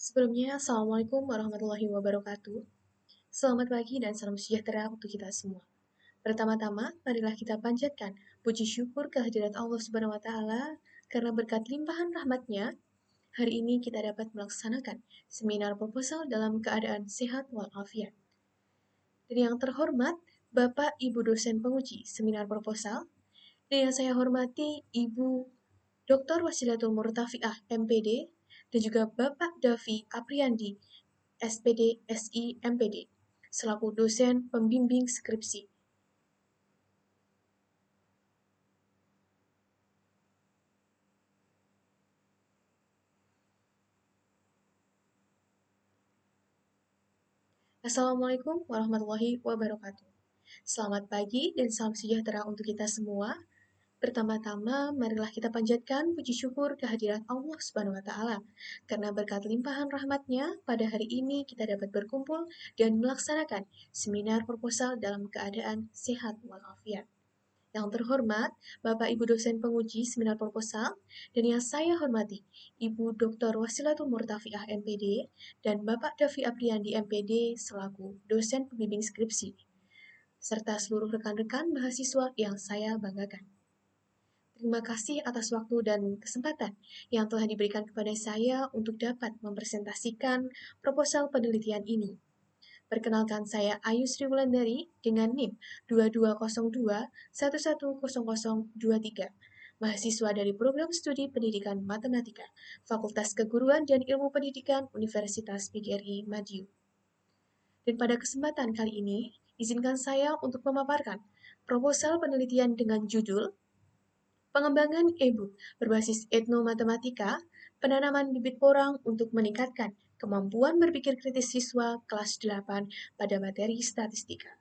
Sebelumnya, Assalamualaikum warahmatullahi wabarakatuh. Selamat pagi dan salam sejahtera untuk kita semua. Pertama-tama, marilah kita panjatkan puji syukur kehadirat Allah Subhanahu wa Ta'ala karena berkat limpahan rahmatnya, hari ini kita dapat melaksanakan seminar proposal dalam keadaan sehat walafiat. Dan yang terhormat, Bapak Ibu dosen penguji seminar proposal, dan yang saya hormati Ibu Dr. Wasilatul Murtafiah MPD, dan juga Bapak Davi Apriandi SPD SI MPD, selaku dosen pembimbing skripsi. Assalamualaikum warahmatullahi wabarakatuh. Selamat pagi dan salam sejahtera untuk kita semua. Pertama-tama, marilah kita panjatkan puji syukur kehadirat Allah Subhanahu wa Ta'ala, karena berkat limpahan rahmatnya, pada hari ini kita dapat berkumpul dan melaksanakan seminar proposal dalam keadaan sehat walafiat. Yang terhormat, Bapak Ibu dosen penguji seminar proposal, dan yang saya hormati, Ibu Dr. Wasilatul Murtafiah MPD, dan Bapak Davi Apriandi MPD selaku dosen pembimbing skripsi, serta seluruh rekan-rekan mahasiswa yang saya banggakan. Terima kasih atas waktu dan kesempatan yang telah diberikan kepada saya untuk dapat mempresentasikan proposal penelitian ini. Perkenalkan, saya Ayu Sri Wulandari dengan NIM 2202110023, mahasiswa dari Program Studi Pendidikan Matematika, Fakultas Keguruan dan Ilmu Pendidikan Universitas PGRI Madiun. Dan pada kesempatan kali ini, izinkan saya untuk memaparkan proposal penelitian dengan judul Pengembangan e-book berbasis etnomatematika, penanaman bibit porang untuk meningkatkan kemampuan berpikir kritis siswa kelas 8 pada materi statistika.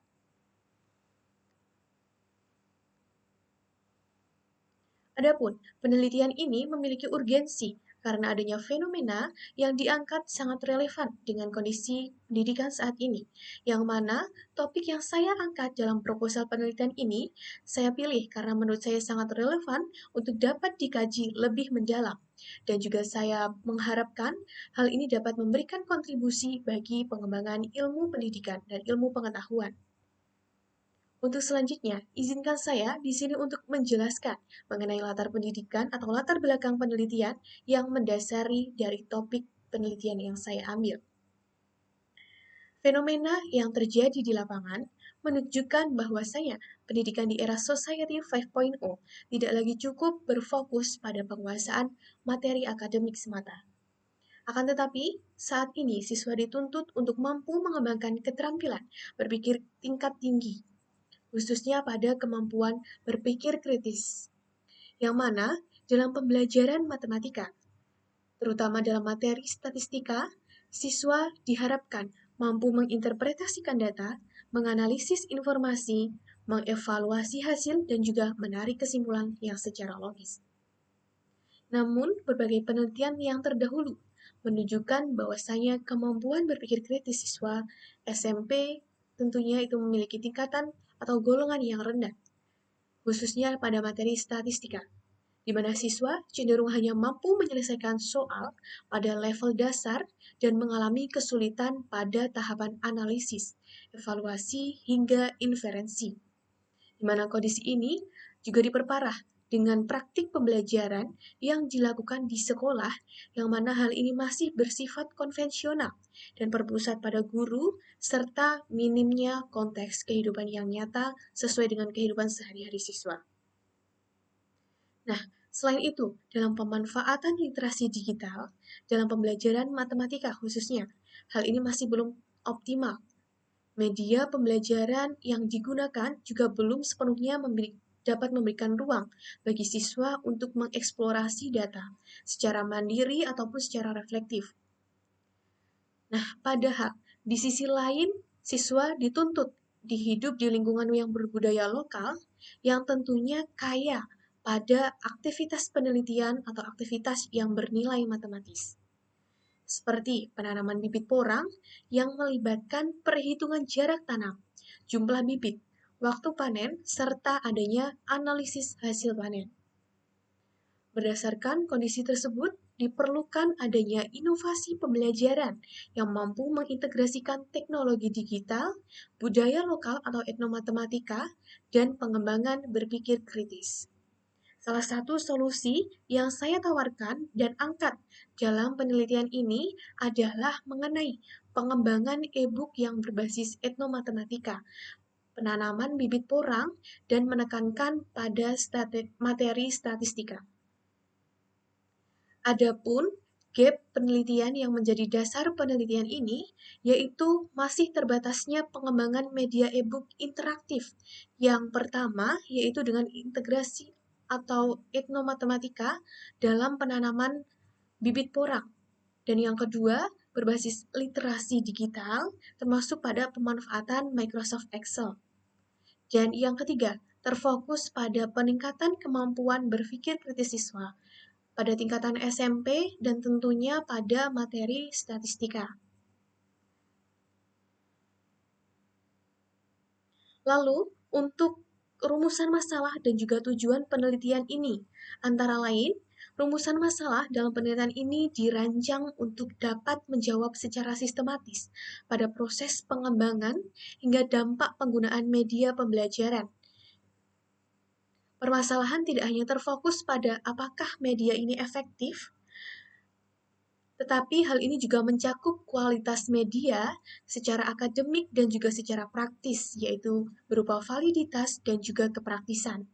Adapun penelitian ini memiliki urgensi karena adanya fenomena yang diangkat sangat relevan dengan kondisi pendidikan saat ini, yang mana topik yang saya angkat dalam proposal penelitian ini saya pilih karena menurut saya sangat relevan untuk dapat dikaji lebih mendalam, dan juga saya mengharapkan hal ini dapat memberikan kontribusi bagi pengembangan ilmu pendidikan dan ilmu pengetahuan. Untuk selanjutnya, izinkan saya di sini untuk menjelaskan mengenai latar pendidikan atau latar belakang penelitian yang mendasari dari topik penelitian yang saya ambil. Fenomena yang terjadi di lapangan menunjukkan bahwasanya pendidikan di era Society 5.0 tidak lagi cukup berfokus pada penguasaan materi akademik semata. Akan tetapi, saat ini siswa dituntut untuk mampu mengembangkan keterampilan berpikir tingkat tinggi, khususnya pada kemampuan berpikir kritis, yang mana dalam pembelajaran matematika, terutama dalam materi statistika, siswa diharapkan mampu menginterpretasikan data, menganalisis informasi, mengevaluasi hasil, dan juga menarik kesimpulan yang secara logis. Namun, berbagai penelitian yang terdahulu menunjukkan bahwasanya kemampuan berpikir kritis siswa SMP tentunya itu memiliki tingkatan atau golongan yang rendah, khususnya pada materi statistika, di mana siswa cenderung hanya mampu menyelesaikan soal pada level dasar dan mengalami kesulitan pada tahapan analisis, evaluasi, hingga inferensi. Di mana kondisi ini juga diperparah dengan praktik pembelajaran yang dilakukan di sekolah, yang mana hal ini masih bersifat konvensional dan berpusat pada guru, serta minimnya konteks kehidupan yang nyata sesuai dengan kehidupan sehari-hari siswa. Nah, selain itu, dalam pemanfaatan literasi digital, dalam pembelajaran matematika khususnya, hal ini masih belum optimal. Media pembelajaran yang digunakan juga belum sepenuhnya dapat memberikan ruang bagi siswa untuk mengeksplorasi data secara mandiri ataupun secara reflektif. Nah, padahal di sisi lain, siswa dituntut hidup di lingkungan yang berbudaya lokal yang tentunya kaya pada aktivitas penelitian atau aktivitas yang bernilai matematis, seperti penanaman bibit porang yang melibatkan perhitungan jarak tanam, jumlah bibit, waktu panen, serta adanya analisis hasil panen. Berdasarkan kondisi tersebut, diperlukan adanya inovasi pembelajaran yang mampu mengintegrasikan teknologi digital, budaya lokal atau etnomatematika, dan pengembangan berpikir kritis. Salah satu solusi yang saya tawarkan dan angkat dalam penelitian ini adalah mengenai pengembangan e-book yang berbasis etnomatematika, penanaman bibit porang, dan menekankan pada materi statistika. Adapun gap penelitian yang menjadi dasar penelitian ini yaitu masih terbatasnya pengembangan media e-book interaktif. Yang pertama yaitu dengan integrasi atau etnomatematika dalam penanaman bibit porang. Dan yang kedua, berbasis literasi digital termasuk pada pemanfaatan Microsoft Excel. Dan yang ketiga, terfokus pada peningkatan kemampuan berpikir kritis siswa pada tingkatan SMP dan tentunya pada materi statistika. Lalu, untuk rumusan masalah dan juga tujuan penelitian ini, antara lain, rumusan masalah dalam penelitian ini dirancang untuk dapat menjawab secara sistematis pada proses pengembangan hingga dampak penggunaan media pembelajaran. Permasalahan tidak hanya terfokus pada apakah media ini efektif, tetapi hal ini juga mencakup kualitas media secara akademik dan juga secara praktis, yaitu berupa validitas dan juga kepraktisan.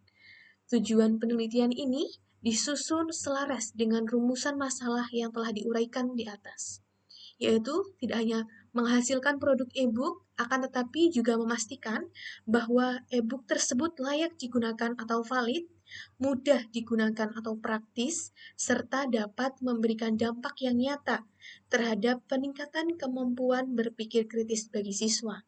Tujuan penelitian ini disusun selaras dengan rumusan masalah yang telah diuraikan di atas, yaitu tidak hanya menghasilkan produk e-book, akan tetapi juga memastikan bahwa e-book tersebut layak digunakan atau valid, mudah digunakan atau praktis, serta dapat memberikan dampak yang nyata terhadap peningkatan kemampuan berpikir kritis bagi siswa.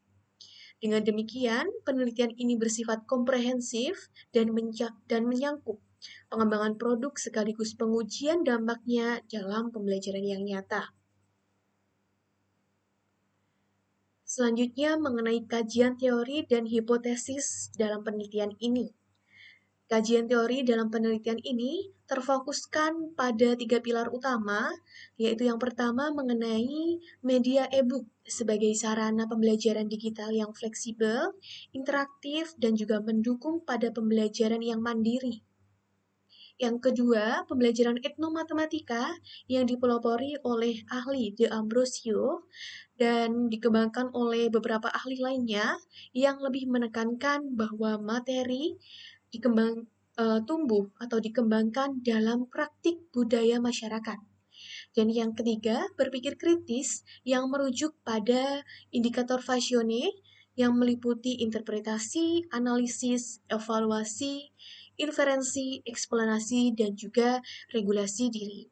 Dengan demikian, penelitian ini bersifat komprehensif dan menyangkut pengembangan produk sekaligus pengujian dampaknya dalam pembelajaran yang nyata. Selanjutnya mengenai kajian teori dan hipotesis dalam penelitian ini. Kajian teori dalam penelitian ini terfokuskan pada 3 pilar utama, yaitu yang pertama mengenai media e-book sebagai sarana pembelajaran digital yang fleksibel, interaktif, dan juga mendukung pada pembelajaran yang mandiri. Yang kedua, pembelajaran etnomatematika yang dipelopori oleh ahli De Ambrosio dan dikembangkan oleh beberapa ahli lainnya yang lebih menekankan bahwa materi tumbuh atau dikembangkan dalam praktik budaya masyarakat. Dan yang ketiga, berpikir kritis yang merujuk pada indikator Fashioné yang meliputi interpretasi, analisis, evaluasi, inferensi, eksplanasi, dan juga regulasi diri.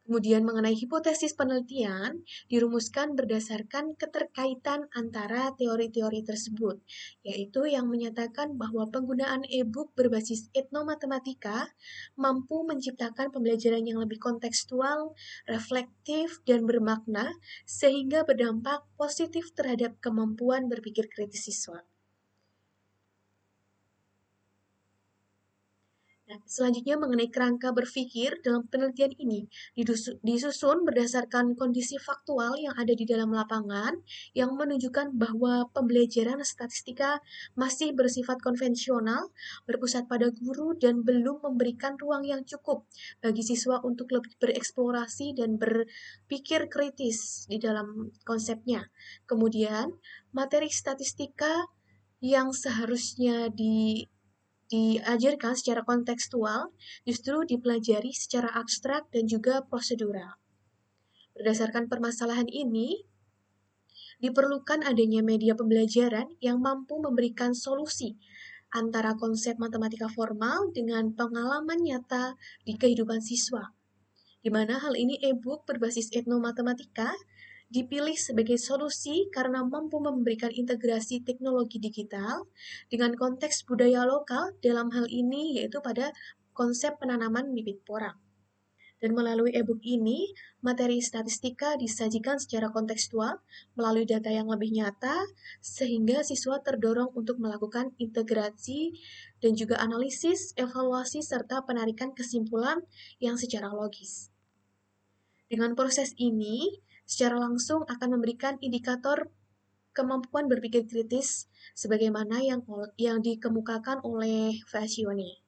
Kemudian mengenai hipotesis penelitian dirumuskan berdasarkan keterkaitan antara teori-teori tersebut, yaitu yang menyatakan bahwa penggunaan e-book berbasis etnomatematika mampu menciptakan pembelajaran yang lebih kontekstual, reflektif, dan bermakna sehingga berdampak positif terhadap kemampuan berpikir kritis siswa. Nah, selanjutnya mengenai kerangka berpikir dalam penelitian ini disusun berdasarkan kondisi faktual yang ada di dalam lapangan yang menunjukkan bahwa pembelajaran statistika masih bersifat konvensional, berpusat pada guru dan belum memberikan ruang yang cukup bagi siswa untuk lebih bereksplorasi dan berpikir kritis di dalam konsepnya. Kemudian, materi statistika yang seharusnya diajarkan secara kontekstual justru dipelajari secara abstrak dan juga prosedural. Berdasarkan permasalahan ini, diperlukan adanya media pembelajaran yang mampu memberikan solusi antara konsep matematika formal dengan pengalaman nyata di kehidupan siswa, di mana hal ini e-book berbasis etnomatematika dipilih sebagai solusi karena mampu memberikan integrasi teknologi digital dengan konteks budaya lokal dalam hal ini yaitu pada konsep penanaman bibit porang. Dan melalui e-book ini, materi statistika disajikan secara kontekstual melalui data yang lebih nyata, sehingga siswa terdorong untuk melakukan integrasi dan juga analisis, evaluasi, serta penarikan kesimpulan yang secara logis. Dengan proses ini, secara langsung akan memberikan indikator kemampuan berpikir kritis sebagaimana yang dikemukakan oleh Fascione.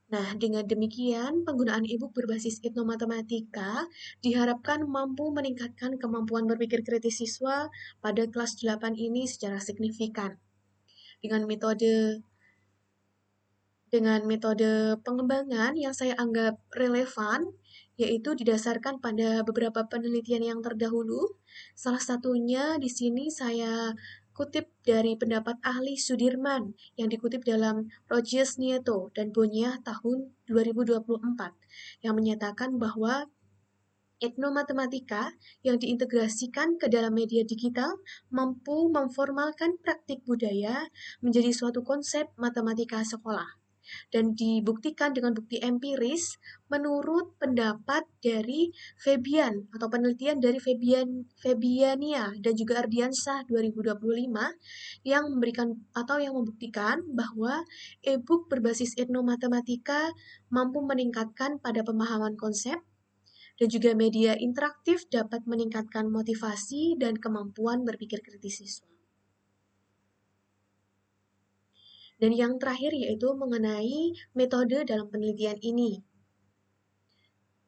Nah, dengan demikian, penggunaan e-book berbasis etnomatematika diharapkan mampu meningkatkan kemampuan berpikir kritis siswa pada kelas 8 ini secara signifikan. Dengan metode pengembangan yang saya anggap relevan, yaitu didasarkan pada beberapa penelitian yang terdahulu. Salah satunya di sini saya kutip dari pendapat ahli Sudirman yang dikutip dalam Rogers Nieto dan Bonya tahun 2024 yang menyatakan bahwa etnomatematika yang diintegrasikan ke dalam media digital mampu memformalkan praktik budaya menjadi suatu konsep matematika sekolah dan dibuktikan dengan bukti empiris menurut pendapat dari Fabian atau penelitian dari Fabiania dan juga Ardiansyah 2025 yang memberikan atau yang membuktikan bahwa e-book berbasis etnomatematika mampu meningkatkan pada pemahaman konsep dan juga media interaktif dapat meningkatkan motivasi dan kemampuan berpikir kritis siswa. Dan yang terakhir yaitu mengenai metode dalam penelitian ini.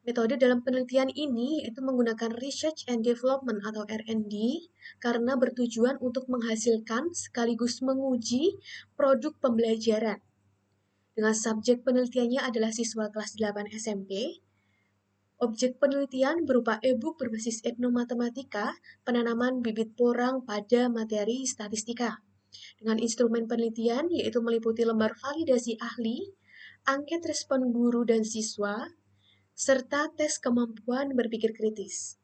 Metode dalam penelitian ini itu menggunakan Research and Development atau R&D karena bertujuan untuk menghasilkan sekaligus menguji produk pembelajaran. Dengan subjek penelitiannya adalah siswa kelas 8 SMP. Objek penelitian berupa e-book berbasis etnomatematika, penanaman bibit porang pada materi statistika. Dengan instrumen penelitian yaitu meliputi lembar validasi ahli, angket respon guru dan siswa, serta tes kemampuan berpikir kritis.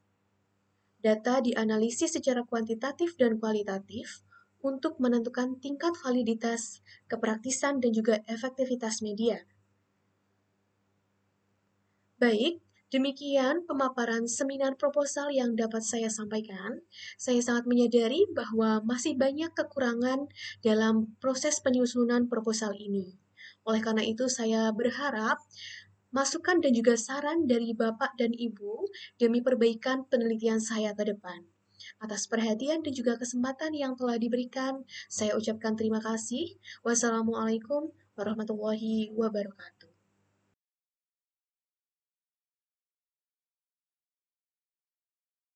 Data dianalisis secara kuantitatif dan kualitatif untuk menentukan tingkat validitas, kepraktisan, dan juga efektivitas media. Baik, demikian pemaparan seminar proposal yang dapat saya sampaikan. Saya sangat menyadari bahwa masih banyak kekurangan dalam proses penyusunan proposal ini. Oleh karena itu, saya berharap masukan dan juga saran dari Bapak dan Ibu demi perbaikan penelitian saya ke depan. Atas perhatian dan juga kesempatan yang telah diberikan, saya ucapkan terima kasih. Wassalamualaikum warahmatullahi wabarakatuh.